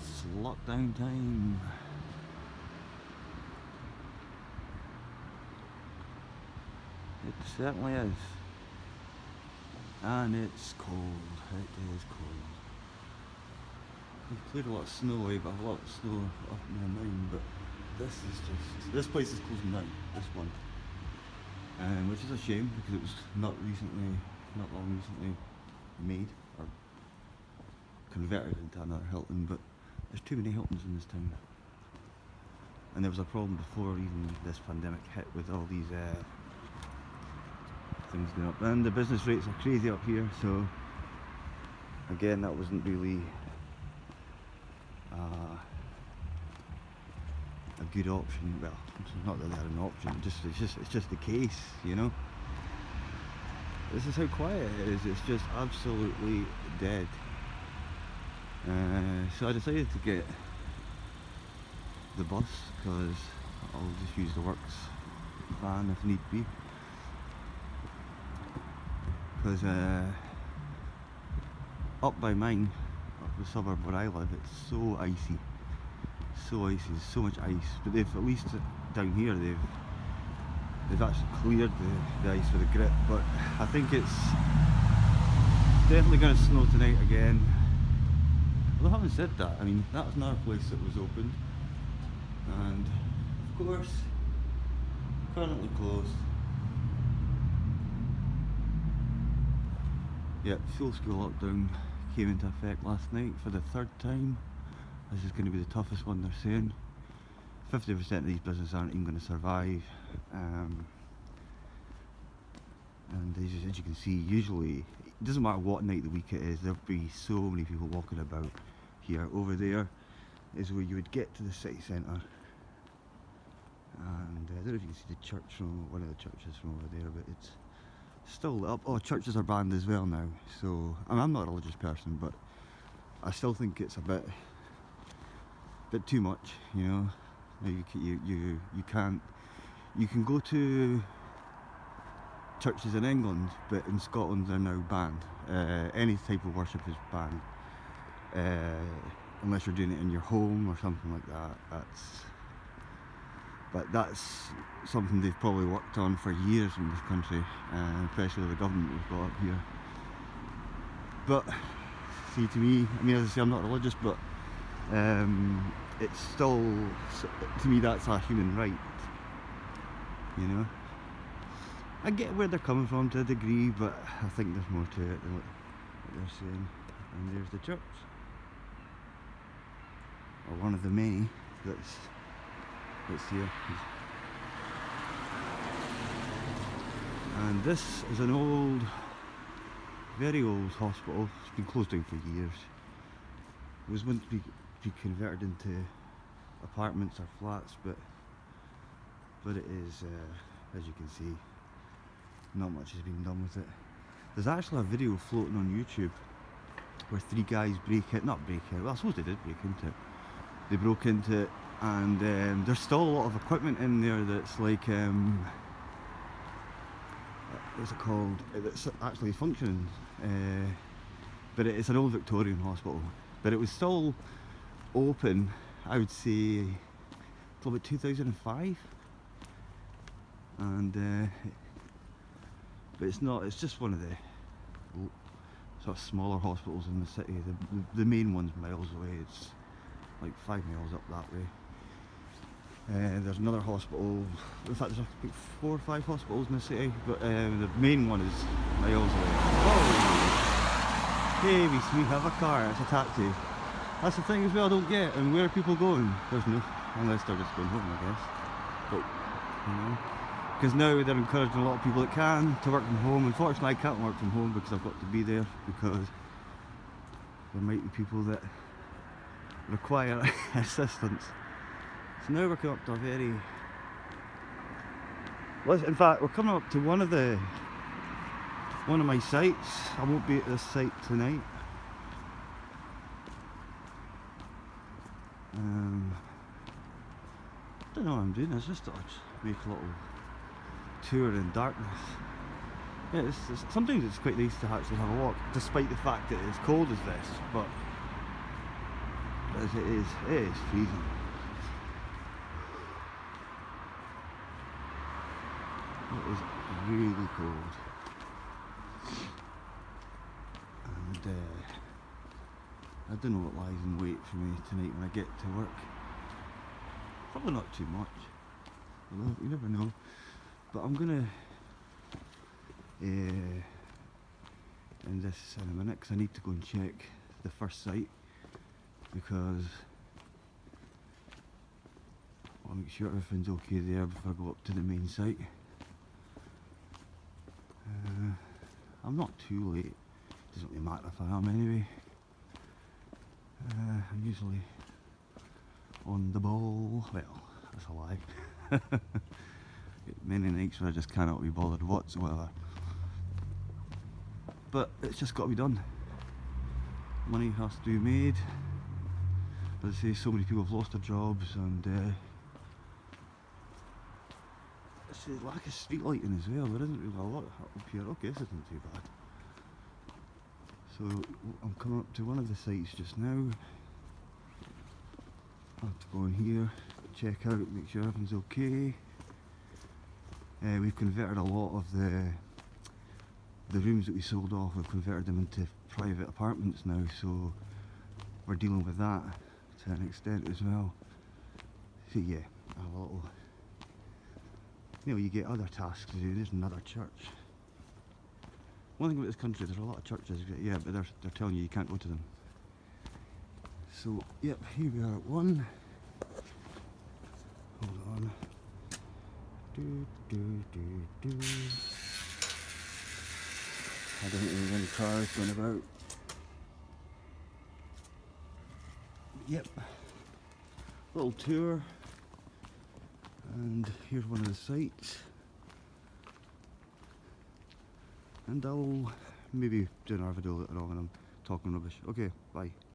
It's lockdown time. It certainly is. And it's cold. It is cold. We've cleared a lot of snow away, but a lot of snow up near mine, but this place is closing down this month. Which is a shame because it was not long recently made or converted into another Hilton, but there's too many Hiltons in this town. And there was a problem before even this pandemic hit with all these things going up. And the business rates are crazy up here, so again, that wasn't really a good option. Well, it's not that they had an option, it's just the case, you know. This is how quiet it is. It's just absolutely dead. So I decided to get the bus because I'll just use the works van if need be. Because up by mine, up the suburb where I live, it's so icy. So icy, there's so much ice. But they've, at least down here, they've actually cleared the ice with a grip. But I think it's definitely going to snow tonight again. Although having said that, I mean, that was another place that was open. And of course, currently closed. Yep, full school lockdown came into effect last night for the third time. This is going to be the toughest one, they're saying. 50% of these businesses aren't even going to survive. And as you can see, usually, it doesn't matter what night of the week it is, there'll be so many people walking about here. Over there is where you would get to the city centre. And I don't know if you can see the church from one of the churches from over there, but it's still lit up. Oh, churches are banned as well now. So I'm not a religious person, but I still think it's a bit too much, you know. You can go to churches in England, but in Scotland they're now banned. Any type of worship is banned, unless you're doing it in your home or something like that. But that's something they've probably worked on for years in this country, especially the government we've got up here. But see, to me, I mean, as I say, I'm not religious, but it's still, to me, that's a human right, you know. I get where they're coming from to a degree, but I think there's more to it than what they're saying. And there's the church, or one of the many that's here. And this is an old, very old hospital. It's been closed down for years. It was meant to be converted into apartments or flats, but it is, as you can see, not much has been done with it. There's actually a video floating on YouTube where three guys well, I suppose they did break into it. They broke into it, and there's still a lot of equipment in there that's like, what's it called? It's actually functioning, but it's an old Victorian hospital. But it was still open, I would say, till about 2005. And but it's not. It's just one of the sort of smaller hospitals in the city. The main one's miles away. It's like 5 miles up that way. There's another hospital. In fact, there's like 4 or 5 hospitals in the city, but the main one is miles away. Oh, hey, we have a car. It's a taxi. That's the thing as well. I don't get. And where are people going? There's no, unless they're just going home, I guess. But you know, because now they're encouraging a lot of people that can to work from home. Unfortunately, I can't work from home because I've got to be there, because there might be people that require assistance. So now we're coming up to a very... Well, in fact, we're coming up to one of my sites. I won't be at this site tonight. I don't know what I'm doing. I just thought I'd make a little tour in darkness. Yeah, sometimes it's quite nice to actually have a walk, despite the fact that it's cold as this, but as it is freezing. It is really cold. And I don't know what lies in wait for me tonight when I get to work. Probably not too much, although you never know. But I'm gonna end this in a minute because I need to go and check the first site, because I'll make sure everything's okay there before I go up to the main site. I'm not too late, doesn't really matter if I am anyway. I'm usually on the ball. Well, that's a lie. Many nights where I just cannot be bothered whatsoever. But it's just got to be done. Money has to be made. As I say, so many people have lost their jobs, and it's a lack of street lighting as well. There isn't really a lot up here. Okay, this isn't too bad. So I'm coming up to one of the sites just now. I have to go in here, check out, make sure everything's okay. We've converted a lot of the rooms that we sold off. We've converted them into private apartments now, so we're dealing with that to an extent as well. So yeah, a little. You know, you get other tasks to do. There's another church. One thing about this country, there's a lot of churches, yeah, but they're telling you can't go to them. So, yep, here we are at one. Hold on. I don't think there's any cars going about. Yep. Little tour. And here's one of the sites. And I'll maybe do another video later on when I'm talking rubbish. Okay, bye.